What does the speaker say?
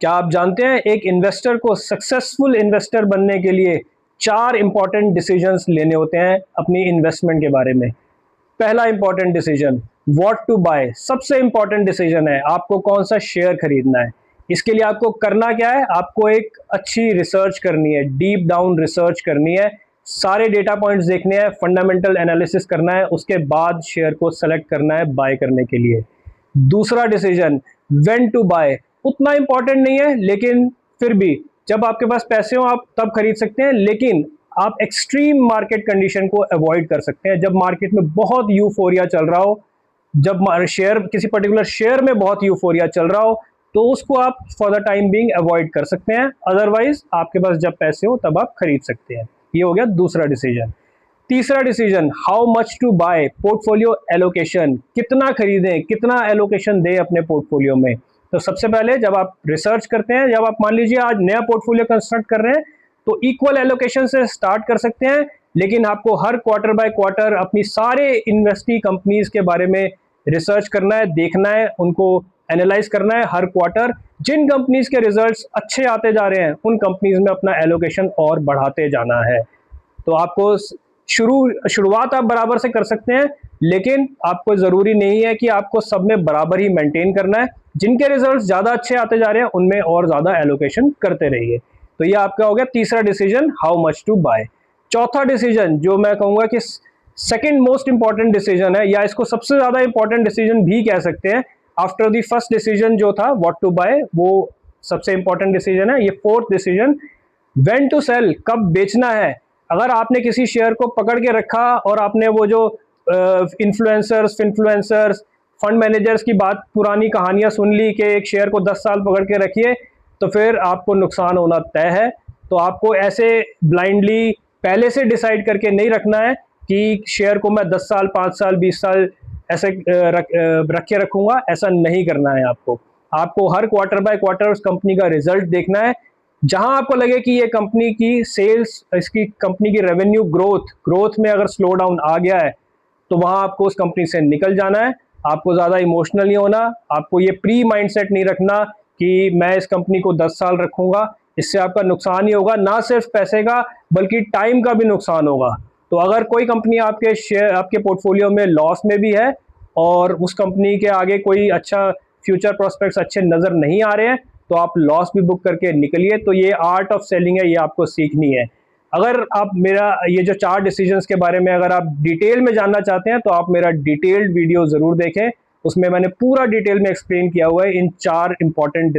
क्या आप जानते हैं एक इन्वेस्टर को सक्सेसफुल इन्वेस्टर बनने के लिए 4 इंपॉर्टेंट डिसीजंस लेने होते हैं अपनी इन्वेस्टमेंट के बारे में। पहला important decision, what to buy. सबसे इंपॉर्टेंट डिसीजन है आपको कौन सा शेयर खरीदना है। इसके लिए आपको करना क्या है, आपको एक अच्छी रिसर्च करनी है, डीप डाउन रिसर्च करनी है, सारे डेटा पॉइंट्स देखने हैं, फंडामेंटल एनालिसिस करना है, उसके बाद शेयर को सेलेक्ट करना है बाय करने के लिए। दूसरा डिसीजन, व्हेन टू बाय। उतना इंपॉर्टेंट नहीं है, लेकिन फिर भी जब आपके पास पैसे हो आप तब खरीद सकते हैं, लेकिन आप एक्सट्रीम मार्केट कंडीशन को अवॉइड कर सकते हैं। जब मार्केट में बहुत यूफोरिया चल रहा हो, जब शेयर किसी पर्टिकुलर शेयर में बहुत यूफोरिया चल रहा हो, तो उसको आप for the time being avoid कर सकते हैं। अदरवाइज आपके पास जब पैसे हो तब आप खरीद सकते हैं। ये हो गया दूसरा डिसीजन। तीसरा decision, how much to buy. Portfolio allocation, कितना खरीदें, कितना एलोकेशन दें अपने पोर्टफोलियो में। तो सबसे पहले जब आप रिसर्च करते हैं, जब आप मान लीजिए आज नया पोर्टफोलियो कंस्ट्रक्ट कर रहे हैं, तो इक्वल एलोकेशन से स्टार्ट कर सकते हैं, लेकिन आपको हर क्वार्टर बाय क्वार्टर अपनी सारे इन्वेस्टी कंपनीज के बारे में रिसर्च करना है, देखना है, उनको एनालाइज करना है हर क्वार्टर। जिन कंपनीज के रिजल्ट्स अच्छे आते जा रहे हैं उन कंपनीज में अपना एलोकेशन और बढ़ाते जाना है। तो आपको शुरुआत आप बराबर से कर सकते हैं, लेकिन आपको जरूरी नहीं है कि आपको सब में बराबर ही मेंटेन करना है। जिनके रिजल्ट्स ज्यादा अच्छे आते जा रहे हैं उनमें और ज्यादा एलोकेशन करते रहिए। तो ये आपका हो गया तीसरा decision, how much to buy. चौथा डिसीजन जो मैं कहूंगा कि सेकंड मोस्ट इंपॉर्टेंट डिसीजन है, या इसको सबसे ज्यादा इंपॉर्टेंट डिसीजन भी कह सकते हैं, आफ्टर द फर्स्ट डिसीजन जो था व्हाट टू बाय, वो सबसे इंपॉर्टेंट डिसीजन है। ये fourth decision, when to sell, कब बेचना है। अगर आपने किसी शेयर को पकड़ के रखा और आपने वो जो इन्फ्लुएंसर्स फंड मैनेजर्स की बात, पुरानी कहानियां सुन ली कि एक शेयर को 10 साल पकड़ के रखिए, तो फिर आपको नुकसान होना तय है। तो आपको ऐसे ब्लाइंडली पहले से डिसाइड करके नहीं रखना है कि शेयर को मैं 10 साल 5 साल 20 साल ऐसे रख के रखूंगा। ऐसा नहीं करना है आपको हर क्वार्टर बाय क्वार्टर उस कंपनी का रिजल्ट देखना है। जहां आपको लगे कि ये कंपनी की सेल्स, इसकी कंपनी की रेवेन्यू ग्रोथ में अगर स्लो डाउन आ गया है, तो वहां आपको उस कंपनी से निकल जाना है। आपको ज़्यादा इमोशनल नहीं होना, आपको ये प्री माइंडसेट नहीं रखना कि मैं इस कंपनी को 10 साल रखूंगा। इससे आपका नुकसान ही होगा, ना सिर्फ पैसे का बल्कि टाइम का भी नुकसान होगा। तो अगर कोई कंपनी आपके शेयर, आपके पोर्टफोलियो में लॉस में भी है और उस कंपनी के आगे कोई अच्छा फ्यूचर प्रोस्पेक्ट्स अच्छे नज़र नहीं आ रहे हैं, तो आप लॉस भी बुक करके निकलिए। तो ये आर्ट ऑफ सेलिंग है, ये आपको सीखनी है। अगर आप मेरा ये जो 4 डिसीजंस के बारे में अगर आप डिटेल में जानना चाहते हैं, तो आप मेरा डिटेल्ड वीडियो ज़रूर देखें। उसमें मैंने पूरा डिटेल में एक्सप्लेन किया हुआ है इन 4 इंपॉर्टेंट